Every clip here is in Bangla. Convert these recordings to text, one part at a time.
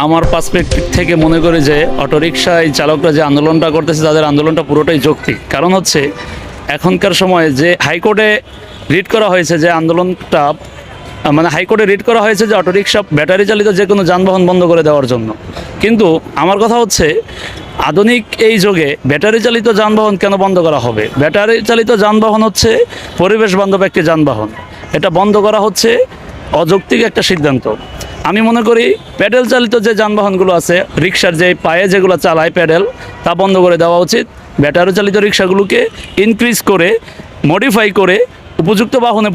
আমার পার্সপেক্টিভ থেকে মনে করি যে অটোরিকশায় চালকরা যে আন্দোলনটা করতেছে তাদের আন্দোলনটা পুরোটাই যৌক্তিক। কারণ হচ্ছে এখনকার সময়ে যে হাইকোর্টে রিট করা হয়েছে যে আন্দোলনটা মানে হাইকোর্টে রিট করা হয়েছে যে অটোরিকশা ব্যাটারি চালিত যে কোনো যানবাহন বন্ধ করে দেওয়ার জন্য। কিন্তু আমার কথা হচ্ছে আধুনিক এই যুগে ব্যাটারি চালিত যানবাহন কেন বন্ধ করা হবে? ব্যাটারি চালিত যানবাহন হচ্ছে পরিবেশ বান্ধব একটি যানবাহন, এটা বন্ধ করা হচ্ছে অযৌক্তিক একটা সিদ্ধান্ত। আমি মনে করি প্যাডেল চালিত যে যানবাহনগুলো আছে, রিক্সার যে পায়ে যেগুলো চালায় প্যাডেল, তা বন্ধ করে দেওয়া উচিত। ব্যাটারি চালিত রিক্সাগুলোকে ইনক্রিজ করে মডিফাই করে উপযুক্ত বাহনে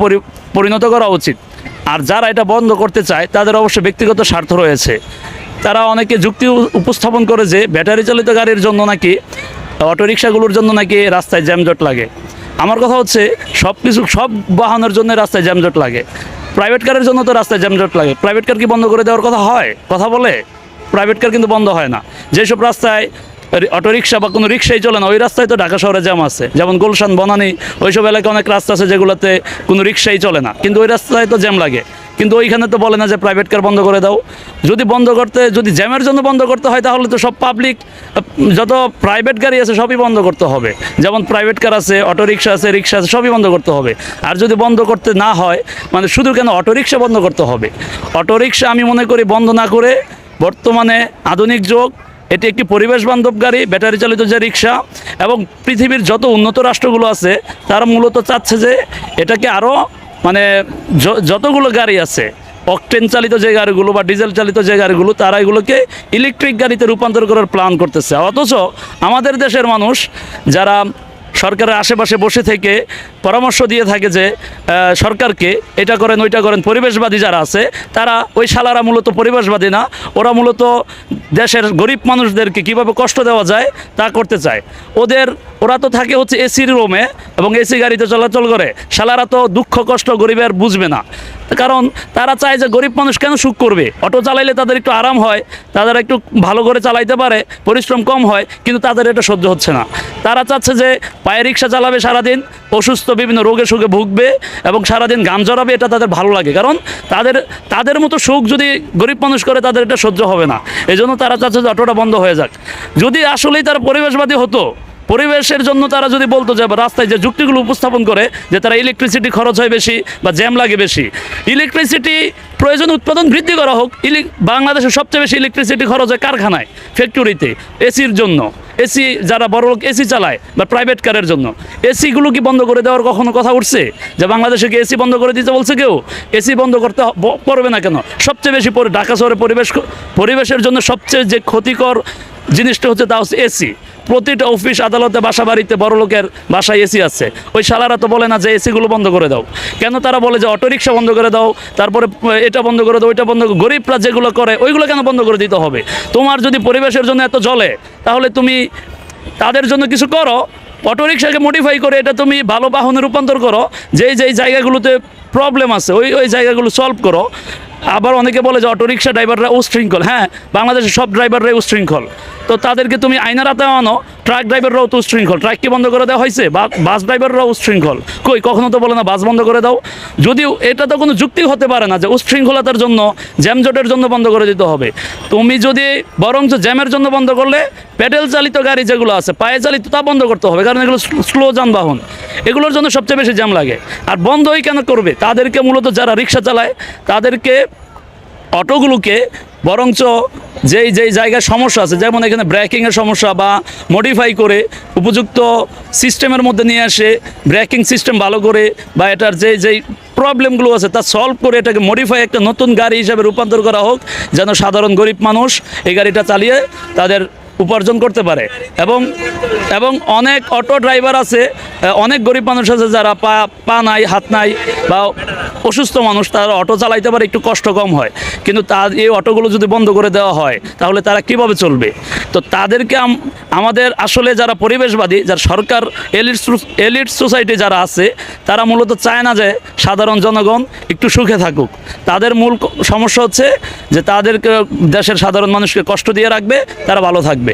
পরিণত করা উচিত। আর যারা এটা বন্ধ করতে চায় তাদের অবশ্য ব্যক্তিগত স্বার্থ রয়েছে। তারা অনেকে যুক্তি উপস্থাপন করে যে ব্যাটারি চালিত গাড়ির জন্য নাকি অটোরিকশাগুলোর জন্য নাকি রাস্তায় জ্যামজট লাগে। আমার কথা হচ্ছে সব বাহনের জন্য রাস্তায় জ্যামজট লাগে, প্রাইভেট কারের জন্য তো রাস্তায় জ্যামজট লাগে। প্রাইভেট কার কি বন্ধ করে দেওয়ার কথা বলে? প্রাইভেট কার কিন্তু বন্ধ হয় না। যেসব রাস্তায় অটোরিকশা বা কোনো রিক্সাই চলে না, ওই রাস্তায় তো ঢাকা শহরে জ্যাম আছে, যেমন গুলশান, বনানী, ওইসব এলাকায় অনেক রাস্তা আছে যেগুলোতে কোনো রিক্সাই চলে না, কিন্তু ওই রাস্তায় তো জ্যাম লাগে। কিন্তু ওইখানে তো বলে না যে প্রাইভেট কার বন্ধ করে দাও। যদি জ্যামের জন্য বন্ধ করতে হয় তাহলে তো সব পাবলিক যত প্রাইভেট গাড়ি আছে সবই বন্ধ করতে হবে। যেমন প্রাইভেট কার আছে, অটোরিকশা আছে, রিক্সা আছে, সবই বন্ধ করতে হবে। আর যদি বন্ধ করতে না হয়, মানে শুধু কেন অটোরিকশা বন্ধ করতে হবে? অটোরিকশা আমি মনে করি বন্ধ না করে, বর্তমানে আধুনিক যুগ, এটি একটি পরিবেশ বান্ধব গাড়ি, ব্যাটারি চালিত যে রিক্সা, এবং পৃথিবীর যত উন্নত রাষ্ট্রগুলো আছে তারা মূলত চাচ্ছে যে এটাকে আরও মানে যতগুলো গাড়ি আছে, অকটেন চালিত যে গাড়িগুলো বা ডিজেল চালিত যে গাড়িগুলো, তারা এগুলোকে ইলেকট্রিক গাড়িতে রূপান্তর করার প্ল্যান করতেছে। অথচ আমাদের দেশের মানুষ যারা সরকারের আশেপাশে বসে থেকে পরামর্শ দিয়ে থাকে যে সরকারকে এটা করেন ওইটা করেন, পরিবেশবাদী যারা আছে তারা ওই শালারা মূলত পরিবেশবাদী না, ওরা মূলত দেশের গরিব মানুষদেরকে কীভাবে কষ্ট দেওয়া যায় তা করতে চায়। ওরা তো থাকে হচ্ছে এসির রুমে এবং এসি গাড়িতে চলাচল করে, শালারা তো দুঃখ কষ্ট গরিবের বুঝবে না। কারণ তারা চায় যে গরিব মানুষ কেন সুখ করবে? অটো চালাইলে তাদের একটু আরাম হয়, তারা একটু ভালো করে চালাইতে পারে, পরিশ্রম কম হয়, কিন্তু তাদের এটা সহ্য হচ্ছে না। তারা চাচ্ছে যে পায়ে রিক্সা চালাবে সারাদিন, অসুস্থ বিভিন্ন রোগে সুখে ভুগবে এবং সারাদিন গাম জড়াবে, এটা তাদের ভালো লাগে। কারণ তাদের মতো সুখ যদি গরিব মানুষ করে তাদের এটা সহ্য হবে না। এই জন্য তারা চাচ্ছে যে অটোটা বন্ধ হয়ে যাক। যদি আসলেই তারা পরিবেশবাদী হতো, পরিবেশের জন্য তারা যদি বলতো যে রাস্তায় যে যুক্তিগুলো উপস্থাপন করে যে তারা ইলেকট্রিসিটি খরচ হয় বেশি বা জ্যাম লাগে বেশি, ইলেকট্রিসিটি প্রয়োজন উৎপাদন বৃদ্ধি করা হোক। বাংলাদেশের সবচেয়ে বেশি ইলেকট্রিসিটি খরচ হয় কারখানায়, ফ্যাক্টরিতে, এসির জন্য। এসি যারা বড় লোক এসি চালায় বা প্রাইভেট কারের জন্য, এসিগুলো কি বন্ধ করে দেওয়ার কখনো কথা উঠছে? যে বাংলাদেশে কি এসি বন্ধ করে দিতে বলছে কেউ? এসি বন্ধ করতে পারবে না কেন? সবচেয়ে বেশি ঢাকা শহরে পরিবেশের জন্য সবচেয়ে যে ক্ষতিকর জিনিসটা হচ্ছে তা হচ্ছে এসি। প্রতিটা অফিস আদালতে, বাসা বাড়িতে বড় লোকের বাসায় এসি আছে। ওই শালারা তো বলে না যে এসিগুলো বন্ধ করে দাও। কেন তারা বলে যে অটোরিকশা বন্ধ করে দাও, তারপরে এটা বন্ধ করে দাও, ওইটা বন্ধ করে। গরিবরা যেগুলো করে ওইগুলো কেন বন্ধ করে দিতে হবে? তোমার যদি পরিবেশের জন্য এত জ্বলে তাহলে তুমি তাদের জন্য কিছু করো, অটোরিকশাকে মডিফাই করে এটা তুমি ভালো বাহনে রূপান্তর করো। যেই জায়গাগুলোতে প্রবলেম আছে ওই জায়গাগুলো সলভ করো। আবার অনেকে বলে যে অটোরিকশা ড্রাইভাররা উশৃঙ্খল। হ্যাঁ, বাংলাদেশের সব ড্রাইভাররাই উশৃঙ্খল। তো তাদেরকে তুমি আইনের আওতায় আনো। ট্রাক ড্রাইভাররাও তো উশৃঙ্খল, ট্রাক কি বন্ধ করে দেওয়া হয়েছে? বাস ড্রাইভাররাও উশৃঙ্খল, কখনো তো বলে না বাস বন্ধ করে দাও। যদিও এটা তো কোনো যুক্তি হতে পারে না যে উশৃঙ্খলতার জন্য, জ্যামজটের জন্য বন্ধ করে দিতে হবে। তুমি যদি বরঞ্চ জ্যামের জন্য বন্ধ করলে প্যাডেল চালিত গাড়ি যেগুলো আছে, পায়ে চালিত, তা বন্ধ করতে হবে। কারণ এগুলো স্লো যানবাহন, এগুলোর জন্য সবচেয়ে বেশি জ্যাম লাগে। আর বন্ধই কেন করবে? তাদেরকে মূলত যারা রিক্সা চালায় তাদেরকে, অটোগুলোকে বরঞ্চ যেই জায়গায় সমস্যা আছে, যেমন এখানে ব্রেকিংয়ের সমস্যা, বা মডিফাই করে উপযুক্ত সিস্টেমের মধ্যে নিয়ে আসে, ব্রেকিং সিস্টেম ভালো করে, বা এটার যেই প্রবলেমগুলো আছে তা সলভ করে এটাকে মডিফাই একটা নতুন গাড়ি হিসাবে রূপান্তর করা হোক, যেন সাধারণ গরিব মানুষ এই গাড়িটা চালিয়ে তাদের উপার্জন করতে পারে। এবং অনেক অটো ড্রাইভার আছে, অনেক গরিব মানুষ আছে যারা পা নাই, হাত নাই, বা অসুস্থ মানুষ, তারা অটো চালাইতে পারে, একটু কষ্ট কম হয়। কিন্তু এই অটোগুলো যদি বন্ধ করে দেওয়া হয় তাহলে তারা কিভাবে চলবে? তো তাদেরকে আমাদের আসলে যারা পরিবেশবাদী, যারা সরকার, এলিট সোসাইটি যারা আছে, তারা মূলত চায় না যে সাধারণ জনগণ একটু সুখে থাকুক। তাদের মূল সমস্যা হচ্ছে যে তাদেরকে, দেশের সাধারণ মানুষকে কষ্ট দিয়ে রাখবে, তারা ভালো থাকবে।